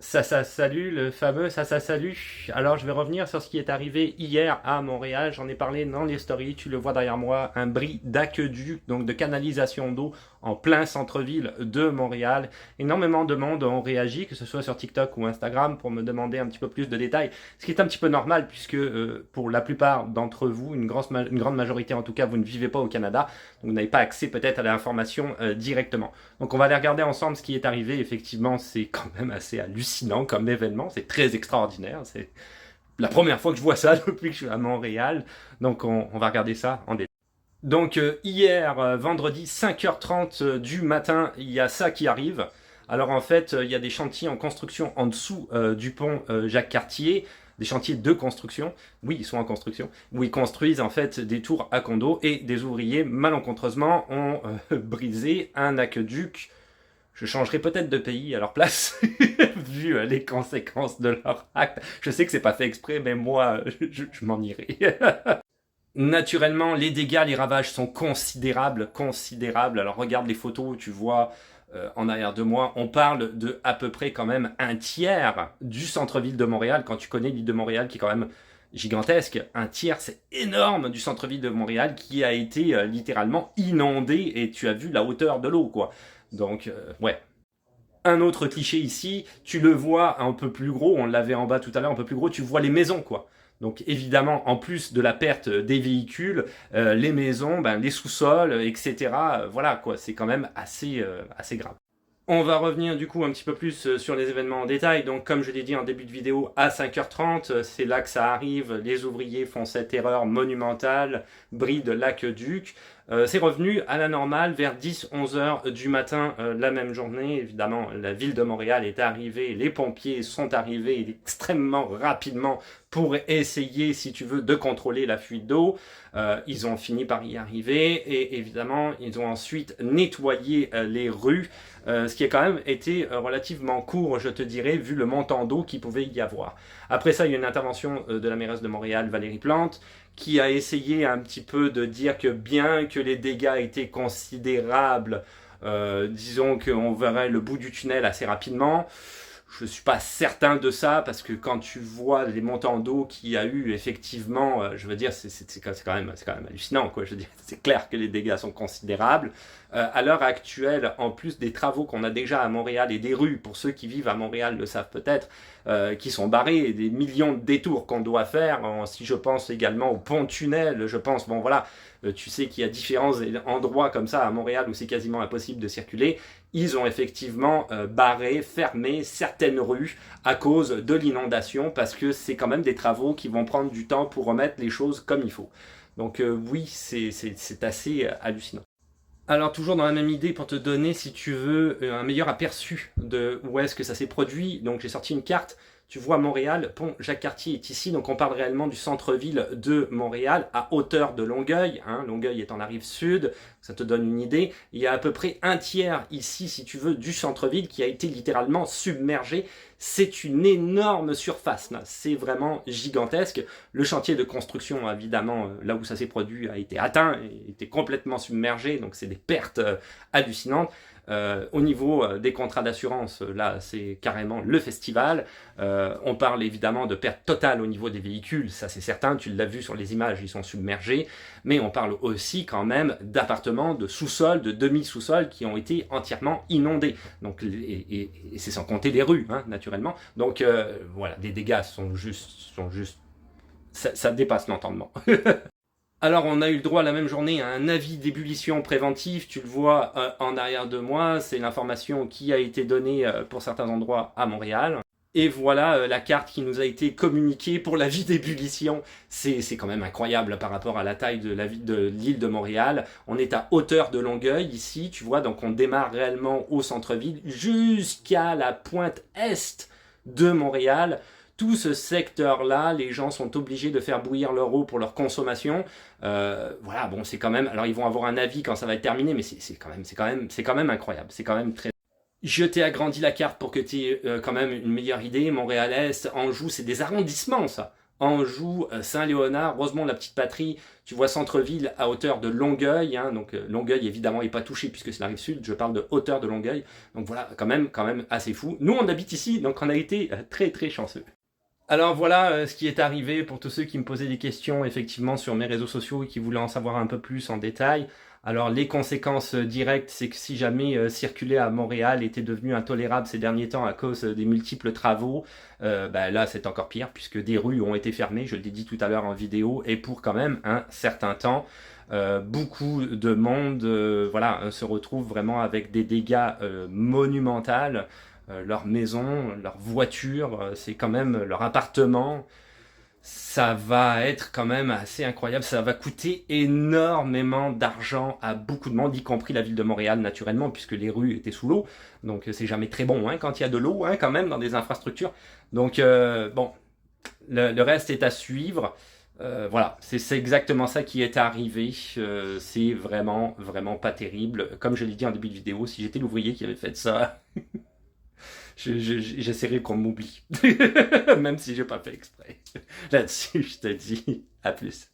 Salut, le fameux salut. Alors, je vais revenir sur ce qui est arrivé hier à Montréal. J'en ai parlé dans les stories. Tu le vois derrière moi, un bris d'aqueduc, donc de canalisation d'eau en plein centre-ville de Montréal. Énormément de monde ont réagi, que ce soit sur TikTok ou Instagram, pour me demander un petit peu plus de détails. Ce qui est un petit peu normal, puisque pour la plupart d'entre vous, une grande majorité en tout cas, vous ne vivez pas au Canada. Donc, vous n'avez pas accès peut-être à l'information directement. Donc, on va aller regarder ensemble ce qui est arrivé. Effectivement, c'est quand même assez hallucinant comme événement. C'est très extraordinaire. C'est la première fois que je vois ça depuis que je suis à Montréal. Donc, on va regarder ça en détail. Donc, hier, vendredi, 5h30 du matin, il y a ça qui arrive. Alors, en fait, il y a des chantiers en construction en dessous du pont Jacques-Cartier. Des chantiers de construction, oui, ils sont en construction, où ils construisent en fait des tours à condos et des ouvriers malencontreusement ont brisé un aqueduc. Je changerai peut-être de pays à leur place, vu les conséquences de leur acte. Je sais que c'est pas fait exprès, mais moi, je m'en irai. Naturellement, les dégâts, les ravages sont considérables, considérables. Alors regarde les photos, tu vois en arrière de moi, on parle de à peu près quand même un tiers du centre-ville de Montréal, quand tu connais l'île de Montréal qui est quand même gigantesque. Un tiers, c'est énorme du centre-ville de Montréal qui a été littéralement inondé et tu as vu la hauteur de l'eau, quoi. Donc, ouais. Un autre cliché ici, tu le vois un peu plus gros, on l'avait en bas tout à l'heure, un peu plus gros, tu vois les maisons, quoi. Donc évidemment, en plus de la perte des véhicules, les maisons, ben, les sous-sols, etc. Voilà, quoi, c'est quand même assez grave. On va revenir du coup un petit peu plus sur les événements en détail. Donc comme je l'ai dit en début de vidéo, à 5h30, c'est là que ça arrive. Les ouvriers font cette erreur monumentale, bride l'aqueduc. C'est revenu à la normale vers 10-11 heures du matin la même journée. Évidemment, la ville de Montréal est arrivée, les pompiers sont arrivés extrêmement rapidement pour essayer, si tu veux, de contrôler la fuite d'eau. Ils ont fini par y arriver et évidemment, ils ont ensuite nettoyé les rues. Ce qui a quand même été relativement court, je te dirais, vu le montant d'eau qu'il pouvait y avoir. Après ça, il y a une intervention de la mairesse de Montréal, Valérie Plante, qui a essayé un petit peu de dire que bien que les dégâts étaient considérables, disons qu'on verrait le bout du tunnel assez rapidement. Je ne suis pas certain de ça parce que quand tu vois les montants d'eau qu'il y a eu, effectivement, je veux dire, c'est quand même hallucinant, quoi. Je veux dire, c'est clair que les dégâts sont considérables. À l'heure actuelle, en plus des travaux qu'on a déjà à Montréal et des rues, pour ceux qui vivent à Montréal le savent peut-être, qui sont barrés, et des millions de détours qu'on doit faire. Si je pense également au pont-tunnel, je pense, bon voilà, tu sais qu'il y a différents endroits comme ça à Montréal où c'est quasiment impossible de circuler. Ils ont effectivement barré, fermé certaines rues à cause de l'inondation parce que c'est quand même des travaux qui vont prendre du temps pour remettre les choses comme il faut. Donc oui, c'est assez hallucinant. Alors toujours dans la même idée pour te donner, si tu veux, un meilleur aperçu de où est-ce que ça s'est produit. Donc j'ai sorti une carte, tu vois Montréal, pont Jacques-Cartier est ici, donc on parle réellement du centre-ville de Montréal, à hauteur de Longueuil, hein, Longueuil est en la rive sud, ça te donne une idée. Il y a à peu près un tiers ici, si tu veux, du centre-ville qui a été littéralement submergé. C'est une énorme surface, c'est vraiment gigantesque. Le chantier de construction, évidemment, là où ça s'est produit, a été atteint, était complètement submergé, donc c'est des pertes hallucinantes. Au niveau des contrats d'assurance, là c'est carrément le festival. On parle évidemment de perte totale au niveau des véhicules, ça c'est certain, tu l'as vu sur les images, ils sont submergés. Mais on parle aussi quand même d'appartements, de sous-sols, de demi-sous-sols qui ont été entièrement inondés. Donc, et c'est sans compter les rues, hein, naturellement. Donc voilà, les dégâts sont juste ça dépasse l'entendement. Alors, on a eu le droit la même journée à un avis d'ébullition préventif. Tu le vois en arrière de moi. C'est l'information qui a été donnée pour certains endroits à Montréal. Et voilà la carte qui nous a été communiquée pour l'avis d'ébullition. C'est quand même incroyable par rapport à la taille de la ville de l'île de Montréal. On est à hauteur de Longueuil ici, tu vois. Donc, on démarre réellement au centre-ville jusqu'à la pointe est de Montréal. Tout ce secteur-là, les gens sont obligés de faire bouillir leur eau pour leur consommation. Voilà, bon, c'est quand même. Alors, ils vont avoir un avis quand ça va être terminé, mais c'est quand même incroyable. C'est quand même très. Je t'ai agrandi la carte pour que tu aies quand même une meilleure idée. Montréal-Est, Anjou, c'est des arrondissements, ça. Anjou, Saint-Léonard, Rosemont, la petite patrie, tu vois centre-ville à hauteur de Longueuil, hein, donc Longueuil évidemment n'est pas touché puisque c'est la rive sud, je parle de hauteur de Longueuil, donc voilà, quand même assez fou. Nous on habite ici, donc on a été très très chanceux. Alors voilà ce qui est arrivé pour tous ceux qui me posaient des questions effectivement sur mes réseaux sociaux et qui voulaient en savoir un peu plus en détail. Alors les conséquences directes, c'est que si jamais circuler à Montréal était devenu intolérable ces derniers temps à cause des multiples travaux, là c'est encore pire puisque des rues ont été fermées, je l'ai dit tout à l'heure en vidéo, et pour quand même un certain temps. Beaucoup de monde se retrouve vraiment avec des dégâts monumentaux. Leur maison, leur voiture, c'est quand même leur appartement. Ça va être quand même assez incroyable. Ça va coûter énormément d'argent à beaucoup de monde, y compris la ville de Montréal naturellement, puisque les rues étaient sous l'eau. Donc c'est jamais très bon hein, quand il y a de l'eau hein, quand même dans des infrastructures. Donc bon, le reste est à suivre. Voilà, c'est exactement ça qui est arrivé. C'est vraiment, vraiment pas terrible. Comme je l'ai dit en début de vidéo, si j'étais l'ouvrier qui avait fait ça, j'essaierai qu'on m'oublie. Même si j'ai pas fait exprès. Là-dessus, je te dis à plus.